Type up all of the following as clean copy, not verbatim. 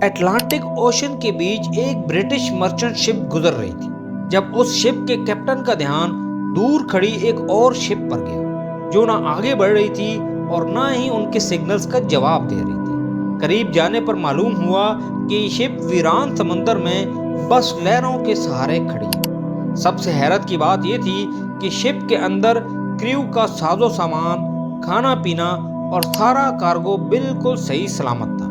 Atlantic ocean के बीच एक British merchant ship गुजर रही थी जब उस शिप के कैप्टन का ध्यान दूर खड़ी एक और शिप पर गया जो ना आगे बढ़ रही थी और ना ही उनके सिग्नल्स का जवाब दे रही थी। करीब जाने पर मालूम हुआ कि ये शिप वीरान समंदर में बस लहरों के सहारे खड़ी है। सबसे हैरत की बात यह थी कि शिप के अंदर क्रू का साजो सामान, खाना पीना और सारा कार्गो बिल्कुल सही सलामत था,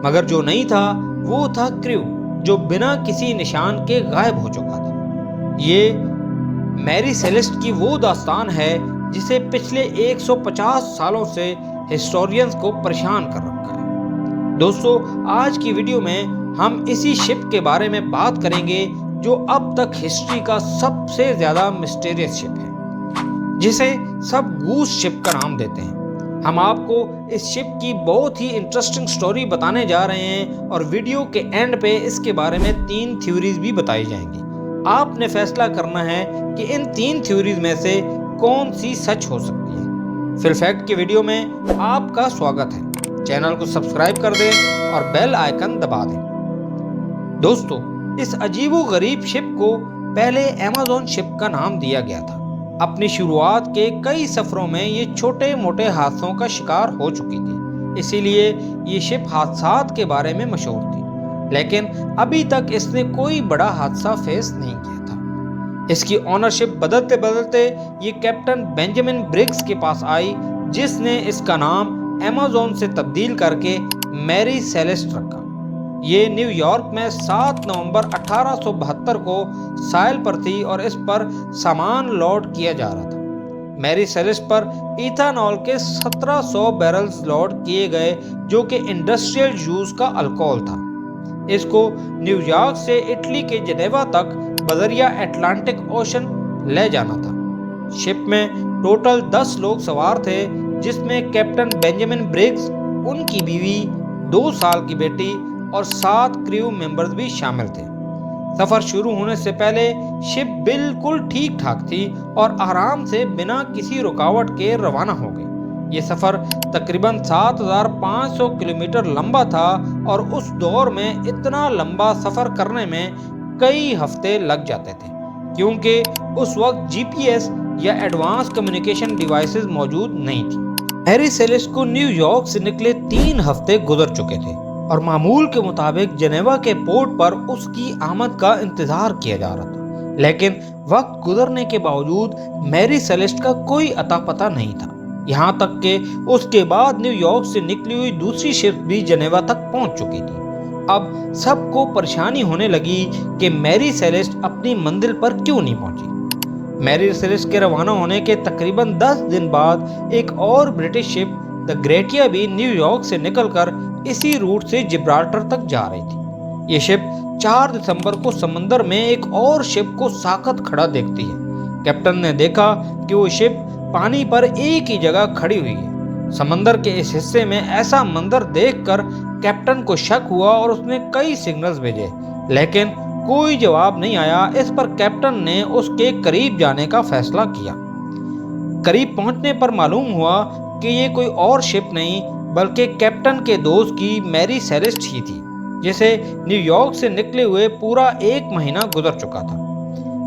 मगर जो नहीं था वो था क्रू जो बिना किसी निशान के गायब हो चुका था। ये मैरी सेलेस्ट की वो दास्तान है जिसे पिछले 150 सालों से हिस्टोरियंस को परेशान कर रखा है। दोस्तों, आज की वीडियो में हम इसी शिप के बारे में बात करेंगे जो अब तक हिस्ट्री का सबसे ज्यादा मिस्टीरियस शिप है, जिसे सब गूस शिप का नाम देते हैं। हम आपको इस शिप की बहुत ही इंटरेस्टिंग स्टोरी बताने जा रहे हैं और वीडियो के एंड पे इसके बारे में 3 थ्योरीज भी बताई जाएंगी। आपने फैसला करना है कि इन 3 थ्योरीज में से कौन सी सच हो सकती है। फिल फैक्ट की वीडियो में आपका स्वागत है। चैनल को सब्सक्राइब कर दें और बेल आइकन दबा दें। दोस्तों, इस अजीबोगरीब शिप को पहले अमेज़न शिप का नाम दिया गया था। अपनी शुरुआत के कई सफरों में ये छोटे मोटे हादसों का शिकार हो चुकी थी, इसीलिए ये शिप हादसात के बारे में मशहूर थी, लेकिन अभी तक इसने कोई बड़ा हादसा फेस नहीं किया था। इसकी ओनरशिप बदलते बदलते ये कैप्टन बेंजामिन ब्रिग्स के पास आई, जिसने इसका नाम अमेज़न से तब्दील करके मैरी सेलेस्ट रखा। ये न्यूयॉर्क में 7 नवंबर 1872 को साइल पर थी और इस पर सामान लोड किया जा रहा था। मैरी सेलेस्ट पर इथानॉल के 1700 बैरल्स लोड किए गए, जो कि इंडस्ट्रियल यूज का अल्कोहल था। इसको न्यूयॉर्क से इटली के जेनेवा तक बजरिया अटलांटिक ओशन ले जाना था। शिप में टोटल 10 लोग सवार थे, जिसमें कैप्टन बेंजामिन ब्रिग्स, उनकी बीवी, 2 साल की बेटी और 7 क्रू मेंबर्स भी शामिल थे। सफर शुरू होने से पहले शिप बिल्कुल ठीक ठाक थी और आराम से बिना किसी रुकावट के रवाना हो गई। ये सफर तकरीबन 7500 किलोमीटर लंबा था और उस दौर में इतना लंबा सफर करने में कई हफ्ते लग जाते थे, क्योंकि उस वक्त जीपीएस या एडवांस कम्युनिकेशन डिवाइसेस मौजूद नहीं थी। मैरी सेलेस्ट को न्यूयॉर्क से निकले 3 हफ्ते गुजर चुके थे और मामूल के मुताबिक जेनेवा के पोर्ट पर उसकी आमद का इंतजार किया जा रहा था, लेकिन वक्त गुजरने के बावजूद मैरी सेलेस्ट का कोई अता पता नहीं था। यहाँ तक कि उसके बाद न्यूयॉर्क से निकली हुई दूसरी शिप भी जेनेवा तक पहुँच चुकी थी। अब सबको परेशानी होने लगी कि मैरी सेलेस्ट अपनी मंजिल पर क्यों नहीं पहुंची। मैरी सेलेस्ट के रवाना होने के तकरीबन 10 दिन बाद एक और ब्रिटिश शिप द ग्रेटिया भी न्यूयॉर्क से निकलकर इसी रूट से जिब्राल्टर तक जा रही थी। ये शिप 4 दिसंबर को समंदर में एक और शिप को साकत खड़ा देखती है। कैप्टन ने देखा कि वो शिप पानी पर एक ही जगह खड़ी हुई है। समंदर के इस हिस्से में ऐसा मंजर देखकर कैप्टन को शक हुआ और उसने कई सिग्नल्स भेजे, लेकिन कोई जवाब नहीं आया। इस पर कैप्टन ने उसके करीब जाने का फैसला किया। करीब पहुंचने पर मालूम हुआ कि ये कोई और शिप नहीं बल्कि कैप्टन के दोस्त की मैरी सेलेस्ट ही थी, जिसे न्यूयॉर्क से निकले हुए पूरा 1 महीना गुजर चुका था।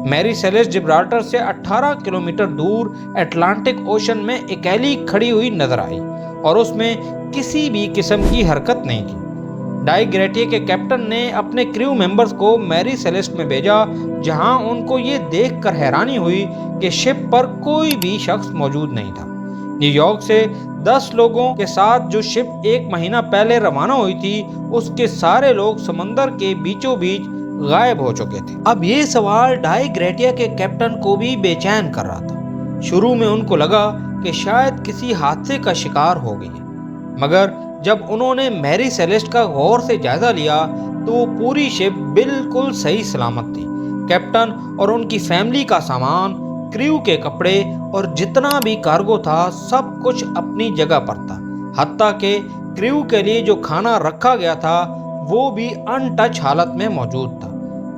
मैरी सेलेस्ट जिब्राल्टर से 18 किलोमीटर दूर अटलांटिक ओशन में अकेली खड़ी हुई नजर आई और उसमें किसी भी किस्म की हरकत नहीं थी। डाई ग्रेटिया के कैप्टन ने अपने क्रू मेंबर्स को मैरी सेलेस्ट में भेजा, जहां उनको ये देखकर हैरानी हुई कि शिप पर कोई भी शख्स मौजूद नहीं था। न्यूयॉर्क से 10 लोगों के साथ जो शिप 1 महीना पहले रवाना हुई थी, उसके सारे लोग समंदर के बीचों बीच गायब हो चुके थे। अब ये सवाल डाई ग्रेटिया के कैप्टन को भी बेचैन कर रहा था। शुरू में उनको लगा कि शायद किसी हादसे का शिकार हो गई है, मगर जब उन्होंने मैरी सेलेस्ट का गौर से जायजा लिया तो पूरी शिप बिल्कुल सही सलामत थी। कैप्टन और उनकी फैमिली का सामान, क्रू के कपड़े और जितना भी कार्गो था, सब कुछ अपनी जगह पर था। हत्ता के क्रू के लिए जो खाना रखा गया था वो भी अनटच हालत में मौजूद था।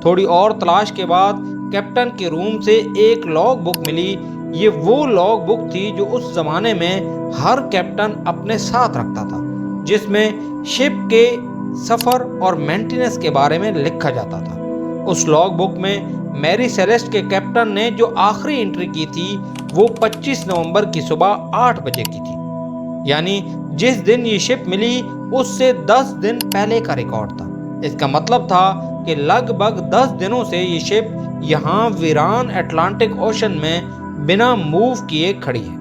थोड़ी और तलाश के बाद कैप्टन के रूम से एक लॉग बुक मिली। ये वो लॉग बुक थी जो उस जमाने में हर कैप्टन अपने साथ रखता था, जिसमें शिप के सफ़र और मेंटेनेंस के बारे में लिखा जाता था। उस लॉग बुक में मैरी सेलेस्ट के कैप्टन ने जो आखिरी एंट्री की थी वो 25 नवंबर की सुबह 8 बजे की थी, यानी जिस दिन ये शिप मिली उससे 10 दिन पहले का रिकॉर्ड था। इसका मतलब था कि लगभग 10 दिनों से ये शिप यहाँ वीरान अटलांटिक ओशन में बिना मूव किए खड़ी है।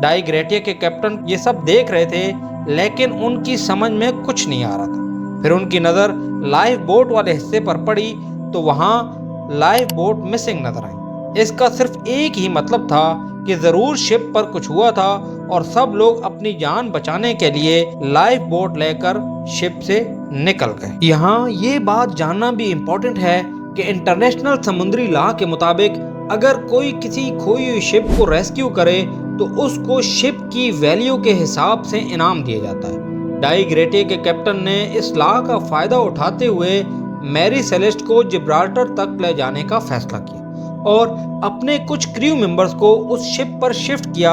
डाई ग्रेटिया के कैप्टन ये सब देख रहे थे, लेकिन उनकी समझ में कुछ नहीं आ रहा था। फिर उनकी नज़र लाइफ बोट वाले हिस्से पर पड़ी तो वहाँ लाइफ बोट मिसिंग नजर आई। इसका सिर्फ एक ही मतलब था कि जरूर शिप पर कुछ हुआ था और सब लोग अपनी जान बचाने के लिए लाइफ बोट लेकर शिप से निकल गए। यहाँ ये बात जानना भी इम्पोर्टेंट है कि इंटरनेशनल समुद्री लॉ के मुताबिक अगर कोई किसी खोई हुई शिप को रेस्क्यू करे तो उसको शिप की वैल्यू के हिसाब से इनाम दिया जाता है। डाई ग्रेटिया के कैप्टन ने इस लॉ का फायदा उठाते हुए मैरी सेलेस्ट को जिब्राल्टर तक ले जाने का फैसला किया और अपने कुछ क्रू मेंबर्स को उस शिप पर शिफ्ट किया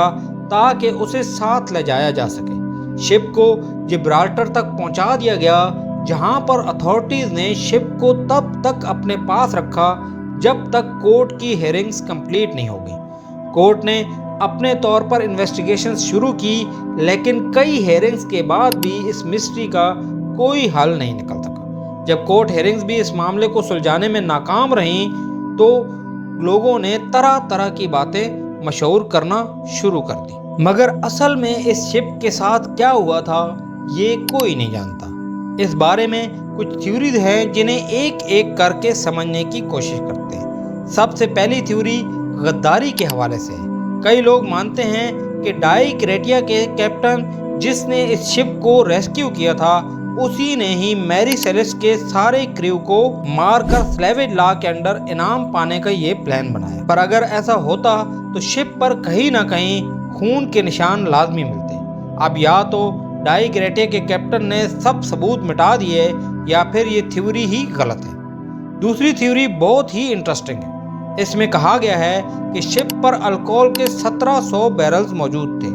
ताकि उसे साथ ले जाया जा सके। शिप को जिब्राल्टर तक पहुंचा दिया गया, जहां पर अथॉरिटीज ने शिप को तब तक अपने पास रखा जब तक कोर्ट की हियरिंग्स कंप्लीट नहीं हो गई। कोर्ट ने अपने तौर पर इन्वेस्टिगेशन शुरू की, लेकिन कई हियरिंग्स के बाद भी इस मिस्ट्री का कोई हल नहीं निकल सका। जब कोर्ट हियरिंग्स भी इस मामले को सुलझाने में नाकाम रहीं तो लोगों ने तरह तरह की बातें मशहूर करना शुरू कर दी, मगर असल में इस शिप के साथ क्या हुआ था ये कोई नहीं जानता। इस बारे में कुछ थ्योरीज हैं जिन्हें एक एक करके समझने की कोशिश करते हैं। सबसे पहली थ्योरी गद्दारी के हवाले से है। कई लोग मानते हैं कि डाई ग्रेटिया के कैप्टन जिसने इस शिप को रेस्क्यू किया था उसी ने ही मैरी सेलेस्ट के सारे क्रू को मारकर स्लेवेज लॉ के अंडर इनाम पाने का ये प्लान बनाया। पर अगर ऐसा होता तो शिप पर कहीं ना कहीं खून के निशान लाजमी मिलते। अब या तो डाई ग्रेटिया के कैप्टन ने सब सबूत मिटा दिए या फिर ये थ्योरी ही गलत है। दूसरी थ्योरी बहुत ही इंटरेस्टिंग है। इसमें कहा गया है कि शिप पर अल्कोहल के 1700 बैरल्स मौजूद थे,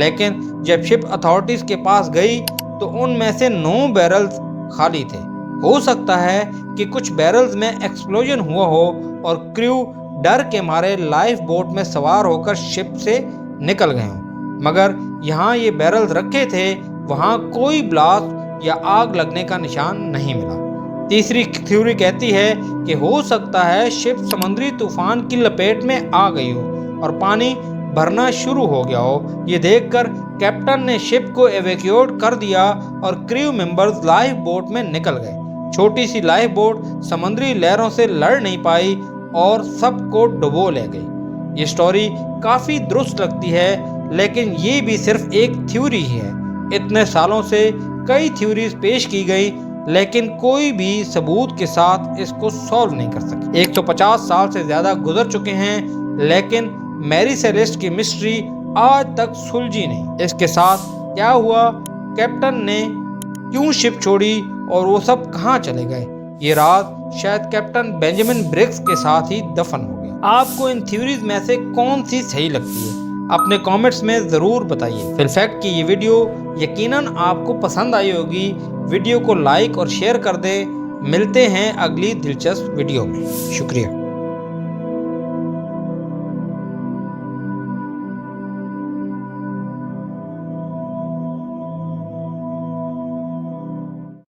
लेकिन जब शिप अथॉरिटीज के पास गई तो उनमें से 9 बैरल्स खाली थे। हो सकता है कि कुछ बैरल्स में एक्सप्लोजन हुआ हो और क्रू डर के मारे लाइफ बोट में सवार होकर शिप से निकल गए हों, मगर यहाँ ये बैरल्स रखे थे, वहाँ कोई ब्लास्ट या आग लगने का निशान नहीं मिला। तीसरी थ्योरी कहती है कि हो सकता है शिप समुद्री तूफान की लपेट में आ गई हो और पानी भरना शुरू हो गया हो। ये देखकर कैप्टन ने शिप को एवैक्यूएट कर दिया और क्रू मेंबर्स लाइफ बोट में निकल गए। छोटी सी लाइफ बोट समुद्री लहरों से लड़ नहीं पाई और सबको डुबो ले गई। ये स्टोरी काफ़ी दुरुस्त लगती है, लेकिन ये भी सिर्फ एक थ्योरी ही है। इतने सालों से कई थ्योरीज पेश की गई, लेकिन कोई भी सबूत के साथ इसको सॉल्व नहीं कर सके। 150 साल से ज़्यादा गुजर चुके हैं, लेकिन मैरी सेलेस्ट की मिस्ट्री आज तक सुलझी नहीं। इसके साथ क्या हुआ, कैप्टन ने क्यों शिप छोड़ी और वो सब कहाँ चले गए, ये रात शायद कैप्टन बेंजामिन ब्रिग्स के साथ ही दफन हो गया। आपको इन थ्योरीज में से कौन सी सही लगती है अपने कमेंट्स में ज़रूर बताइए। फिल फैक्ट की ये वीडियो यकीनन आपको पसंद आई होगी। वीडियो को लाइक और शेयर कर दें। मिलते हैं अगली दिलचस्प वीडियो में। शुक्रिया।